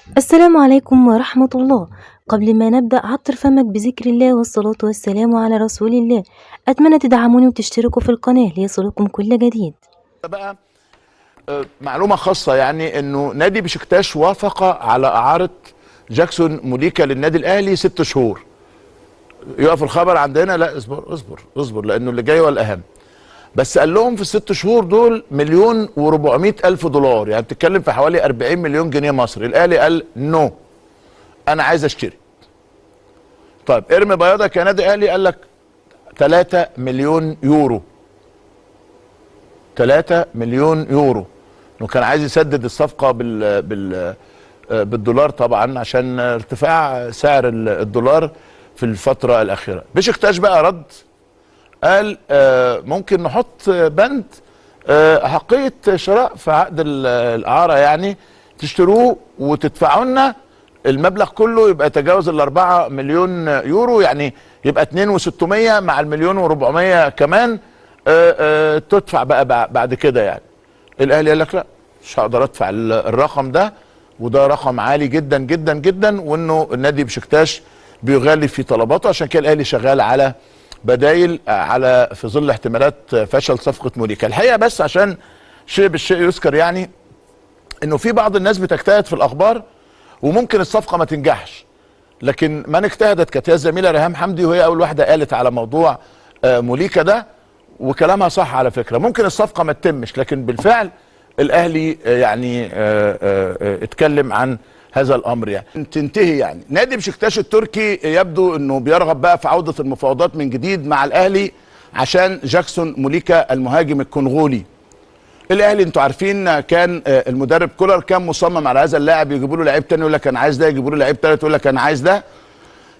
السلام عليكم ورحمة الله. قبل ما نبدأ عطر فمك بذكر الله والصلاة والسلام على رسول الله. أتمنى تدعموني وتشتركوا في القناة ليصلكم كل جديد. بقى معلومة خاصة يعني انه نادي بشكتاش وافق على اعارة جاكسون موليكا للنادي الاهلي 6 شهور. يقف الخبر عندنا؟ لا، اصبر اصبر اصبر، لانه اللي جاي هو الاهم. بس قال لهم في ال6 شهور دول 1,400,000 دولار، يعني بتتكلم في حوالي 40 مليون جنيه مصري. الاهلي قال نو، انا عايز اشتري. طيب ارمي بياضك يا نادي اهلي، قال لك 3 مليون يورو. 3 مليون يورو، انه كان عايز يسدد الصفقه بالدولار طبعا، عشان ارتفاع سعر الدولار في الفتره الاخيره. بشكتاش بقى رد، قال ممكن نحط بند احقيه شراء في عقد الاعاره، يعني تشتروه وتدفعوا لنا المبلغ كله، يبقى يتجاوز ال4 مليون يورو، يعني يبقى 2,600 مع ال1,400,000 كمان. تدفع بقى بعد كده يعني. الاهلي قال لك لا، مش هقدر ادفع الرقم ده، وده رقم عالي جدا جدا جدا، وانه النادي بشكتاش بيغالي في طلباته. عشان كده الاهلي شغال على بدايل على في ظل احتمالات فشل صفقه موليكا الحقيقه. بس عشان شيء بالشيء يذكر، يعني انه في بعض الناس بتجتهد في الاخبار وممكن الصفقه ما تنجحش، لكن من اجتهدت كانت هي الزميله ريهام حمدي، وهي اول واحده قالت على موضوع موليكا ده، وكلامها صح على فكره. ممكن الصفقه ما تتمش، لكن بالفعل الاهلي يعني اتكلم عن هذا الامر. يعني تنتهي، يعني نادي بشكتاش التركي يبدو انه بيرغب بقى في عوده المفاوضات من جديد مع الاهلي عشان جاكسون موليكا المهاجم الكونغولي. الاهلي انتوا عارفين كان المدرب كولر كان مصمم على هذا اللاعب، يجيبوا له لعيب تاني يقول لك انا عايز ده، يجيبوا له لعيب تالت يقول لك انا عايز ده.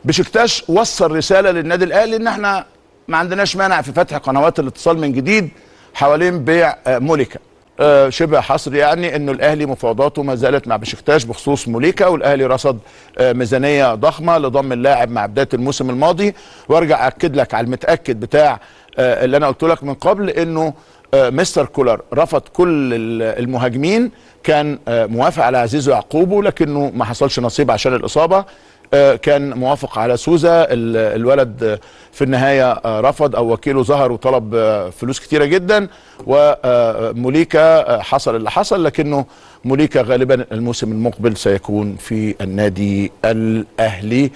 بشكتاش وصل رساله للنادي الاهلي ان احنا ما عندناش مانع في فتح قنوات الاتصال من جديد حوالين بيع موليكا. شبه حصر، يعني انه الاهلي مفاوضاته ما زالت مع بشكتاش بخصوص موليكا، والاهلي رصد ميزانيه ضخمه لضم اللاعب مع بدايه الموسم الماضي. وارجع اكد لك على المتاكد بتاع اللي انا قلت لك من قبل، انه مستر كولر رفض كل المهاجمين. كان موافق على عزيزو يعقوبو، لكنه ما حصلش نصيب عشان الاصابه. كان موافق على سوزا الولد، في النهايه رفض، او وكيله ظهر وطلب فلوس كتيره جدا. وموليكا حصل اللي حصل، لكنه موليكا غالبا الموسم المقبل سيكون في النادي الاهلي.